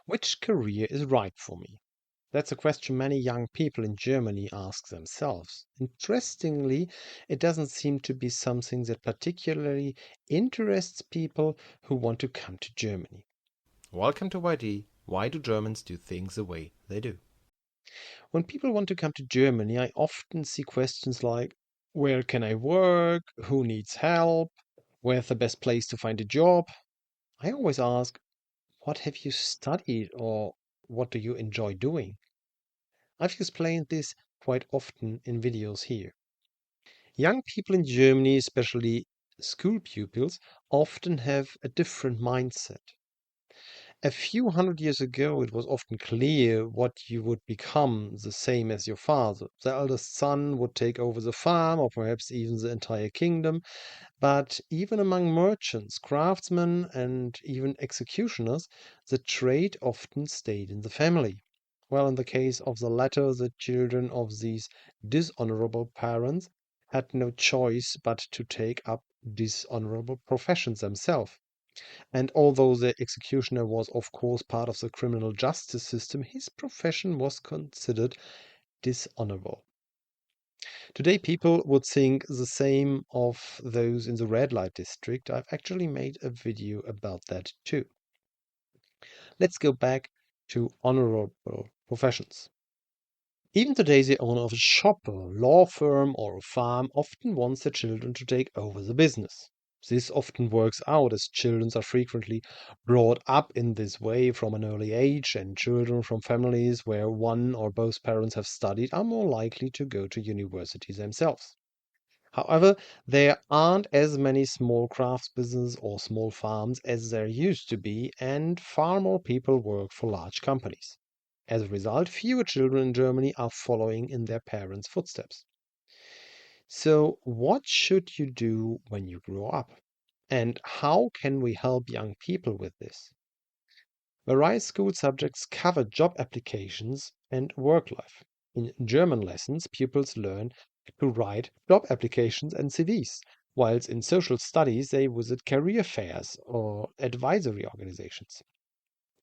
Which career is right for me? That's a question many young people in Germany ask themselves. Interestingly, it doesn't seem to be something that particularly interests people who want to come to Germany. Welcome to YD. Why do Germans do things the way they do? When people want to come to Germany, I often see questions like, where can I work? Who needs help? Where's the best place to find a job? I always ask, what have you studied or what do you enjoy doing? I've explained this quite often in videos here. Young people in Germany, especially school pupils, often have a different mindset. A few hundred years ago, it was often clear what you would become, the same as your father. The eldest son would take over the farm, or perhaps even the entire kingdom. But even among merchants, craftsmen, and even executioners, the trade often stayed in the family. Well, in the case of the latter, the children of these dishonorable parents had no choice but to take up dishonorable professions themselves. And although the executioner was, of course, part of the criminal justice system, his profession was considered dishonorable. Today, people would think the same of those in the red light district. I've actually made a video about that too. Let's go back to honorable professions. Even today, the owner of a shop, a law firm, or a farm often wants their children to take over the business. This often works out as children are frequently brought up in this way from an early age, and children from families where one or both parents have studied are more likely to go to university themselves. However, there aren't as many small crafts businesses or small farms as there used to be, and far more people work for large companies. As a result, fewer children in Germany are following in their parents' footsteps. So, what should you do when you grow up? And how can we help young people with this? Various school subjects cover job applications and work life. In German lessons, pupils learn to write job applications and CVs, whilst in social studies they visit career fairs or advisory organizations.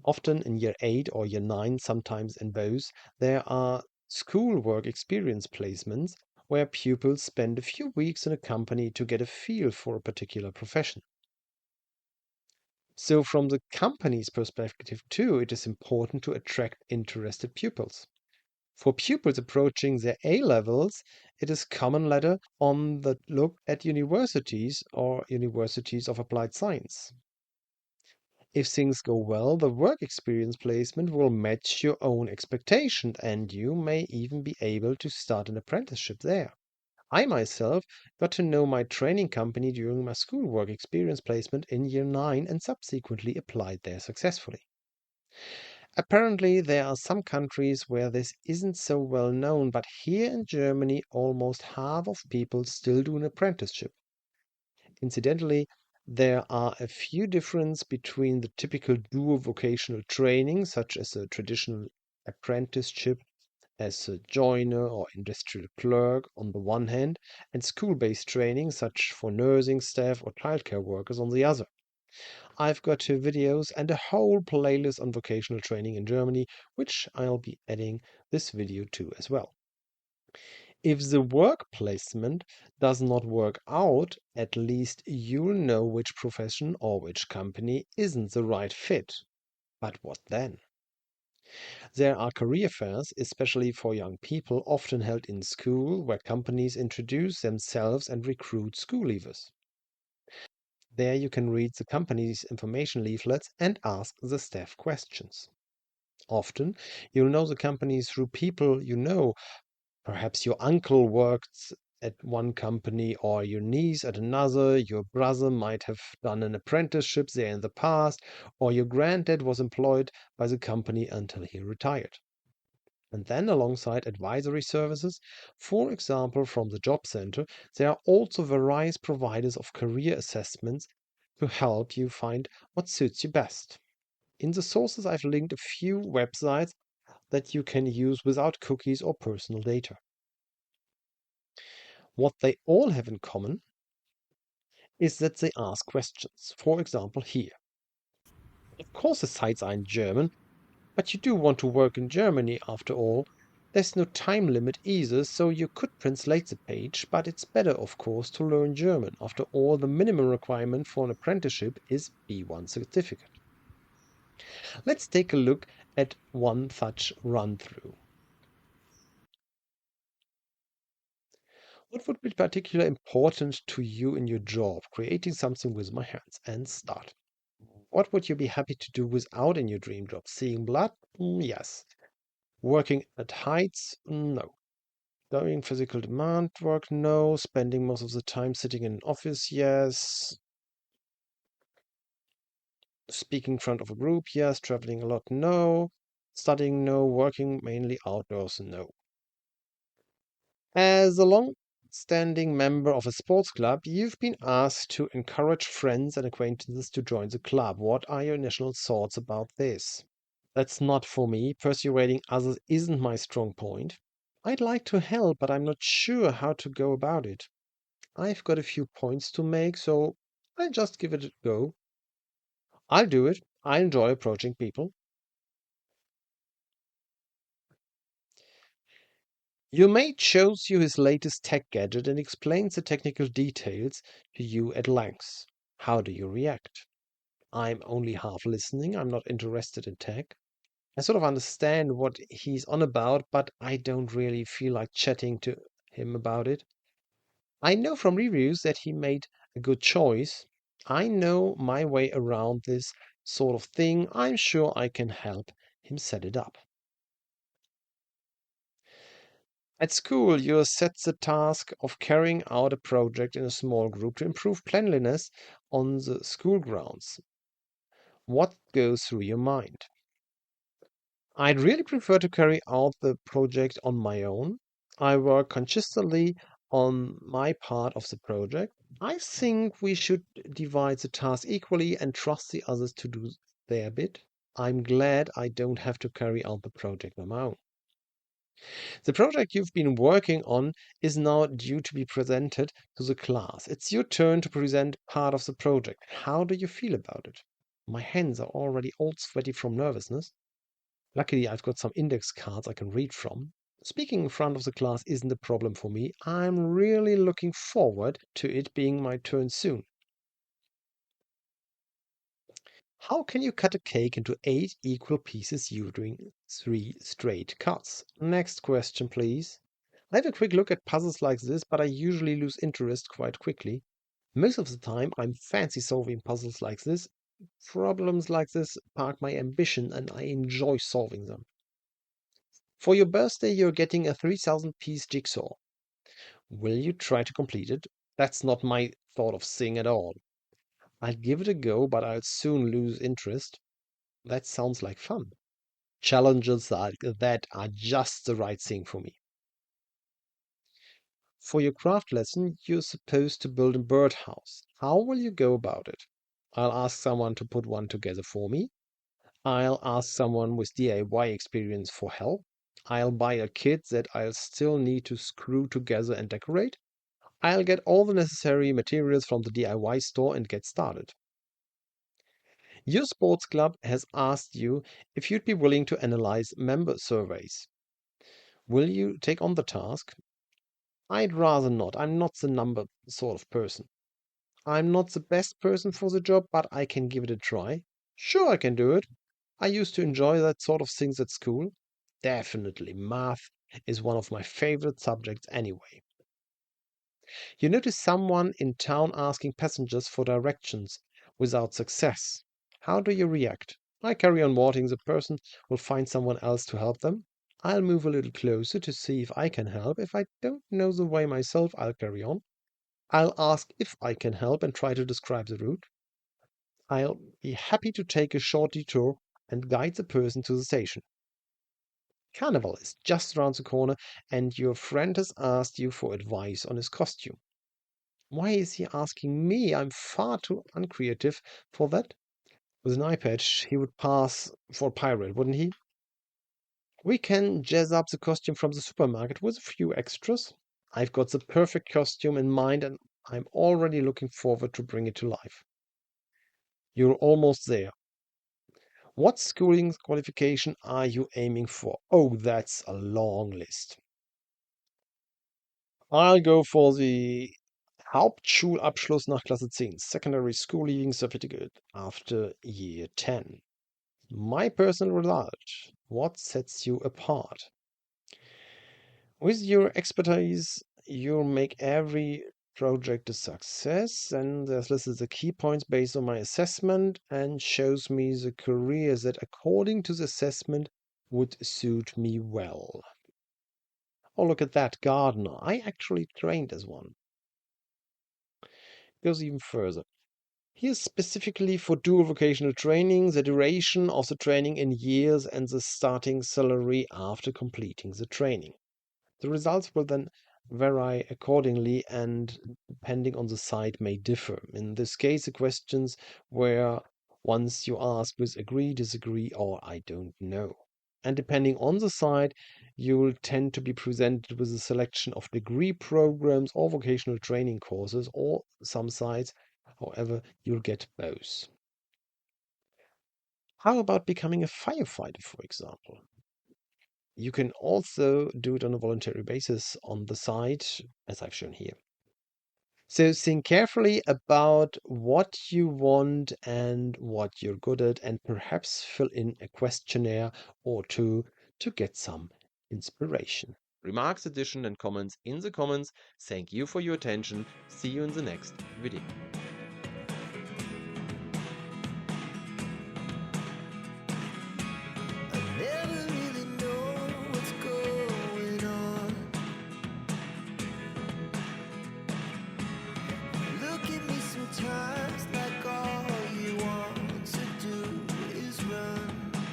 Often in year 8 or year 9, sometimes in both, there are school work experience placements where pupils spend a few weeks in a company to get a feel for a particular profession. So, from the company's perspective, too, it is important to attract interested pupils. For pupils approaching their A levels, it is common later on that look at universities or universities of applied science. If things go well, the work experience placement will match your own expectation, and you may even be able to start an apprenticeship there. I myself got to know my training company during my school work experience placement in year 9 and subsequently applied there successfully. Apparently, there are some countries where this isn't so well known, but here in Germany, almost half of people still do an apprenticeship. Incidentally, there are a few differences between the typical dual vocational training, such as a traditional apprenticeship as a joiner or industrial clerk on the one hand, and school-based training, such for nursing staff or childcare workers on the other. I've got two videos and a whole playlist on vocational training in Germany, which I'll be adding this video to as well. If the work placement does not work out, at least you'll know which profession or which company isn't the right fit. But what then? There are career fairs, especially for young people, often held in school, where companies introduce themselves and recruit school leavers. There you can read the company's information leaflets and ask the staff questions. Often, you'll know the company through people you know. Perhaps your uncle worked at one company or your niece at another. Your brother might have done an apprenticeship there in the past, or your granddad was employed by the company until he retired. And then, alongside advisory services, for example from the job center, there are also various providers of career assessments to help you find what suits you best. In the sources, I've linked a few websites that you can use without cookies or personal data. What they all have in common is that they ask questions. For example, here. Of course, the sites are in German, But you do want to work in Germany after all. There's no time limit either, so you could translate the page, but it's better, of course, to learn German. After all, the minimum requirement for an apprenticeship is B1 certificate. Let's take a look at one such run-through. What would be particularly important to you in your job? Creating something with my hands and start. What would you be happy to do without in your dream job? Seeing blood? Yes. Working at heights? No. Doing physical demand work? No. Spending most of the time sitting in an office? Yes. Speaking in front of a group? Yes. Traveling a lot? No. Studying? No. Working mainly outdoors? No. As a long-standing member of a sports club, you've been asked to encourage friends and acquaintances to join the club. What are your initial thoughts about this? That's not for me. Persuading others isn't my strong point. I'd like to help, but I'm not sure how to go about it. I've got a few points to make, so I'll just give it a go. I'll do it. I enjoy approaching people. Your mate shows you his latest tech gadget and explains the technical details to you at length. How do you react? I'm only half listening. I'm not interested in tech. I sort of understand what he's on about, but I don't really feel like chatting to him about it. I know from reviews that he made a good choice. I know my way around this sort of thing. I'm sure I can help him set it up. At school, you're set the task of carrying out a project in a small group to improve cleanliness on the school grounds. What goes through your mind? I'd really prefer to carry out the project on my own. I work consistently on my part of the project. I think we should divide the task equally and trust the others to do their bit. I'm glad I don't have to carry out the project on my own. The project you've been working on is now due to be presented to the class. It's your turn to present part of the project. How do you feel about it? My hands are already all sweaty from nervousness. Luckily, I've got some index cards I can read from. Speaking in front of the class isn't a problem for me. I'm really looking forward to it being my turn soon. How can you cut a cake into 8 equal pieces using 3 straight cuts? Next question, please. I have a quick look at puzzles like this, but I usually lose interest quite quickly. Most of the time, I'm fancy solving puzzles like this. Problems like this spark my ambition, and I enjoy solving them. For your birthday, you're getting a 3,000-piece jigsaw. Will you try to complete it? That's not my thought of thing at all. I'll give it a go, but I'll soon lose interest. That sounds like fun. Challenges like that are just the right thing for me. For your craft lesson, you're supposed to build a birdhouse. How will you go about it? I'll ask someone to put one together for me. I'll ask someone with DIY experience for help. I'll buy a kit that I'll still need to screw together and decorate. I'll get all the necessary materials from the DIY store and get started. Your sports club has asked you if you'd be willing to analyze member surveys. Will you take on the task? I'd rather not. I'm not the number sort of person. I'm not the best person for the job, but I can give it a try. Sure, I can do it. I used to enjoy that sort of things at school. Definitely, math is one of my favorite subjects anyway. You notice someone in town asking passengers for directions without success. How do you react? I carry on walking. The person will find someone else to help them. I'll move a little closer to see if I can help. If I don't know the way myself, I'll carry on. I'll ask if I can help and try to describe the route. I'll be happy to take a short detour and guide the person to the station. Carnival is just around the corner, and your friend has asked you for advice on his costume. Why is he asking me? I'm far too uncreative for that. With an eye patch, he would pass for a pirate, wouldn't he? We can jazz up the costume from the supermarket with a few extras. I've got the perfect costume in mind, and I'm already looking forward to bring it to life. You're almost there. What schooling qualification are you aiming for? Oh, that's a long list. I'll go for the Hauptschulabschluss nach Klasse 10, secondary school leaving certificate after year 10. My personal result. What sets you apart? With your expertise, you'll make every project a success. And there's listed the key points based on my assessment and shows me the career that, according to the assessment, would suit me well. Oh, look at that, gardener. I actually trained as one. Goes even further. Here's specifically for dual vocational training, the duration of the training in years and the starting salary after completing the training. The results will then vary accordingly and depending on the site may differ. In this case, the questions were ones you ask with agree, disagree, or I don't know. And depending on the site, you'll tend to be presented with a selection of degree programs or vocational training courses, or some sites, however, you'll get both. How about becoming a firefighter, for example? You can also do it on a voluntary basis on the site, as I've shown here. So think carefully about what you want and what you're good at, and perhaps fill in a questionnaire or two to get some inspiration. Remarks, addition, and comments in the comments. Thank you for your attention. See you in the next video.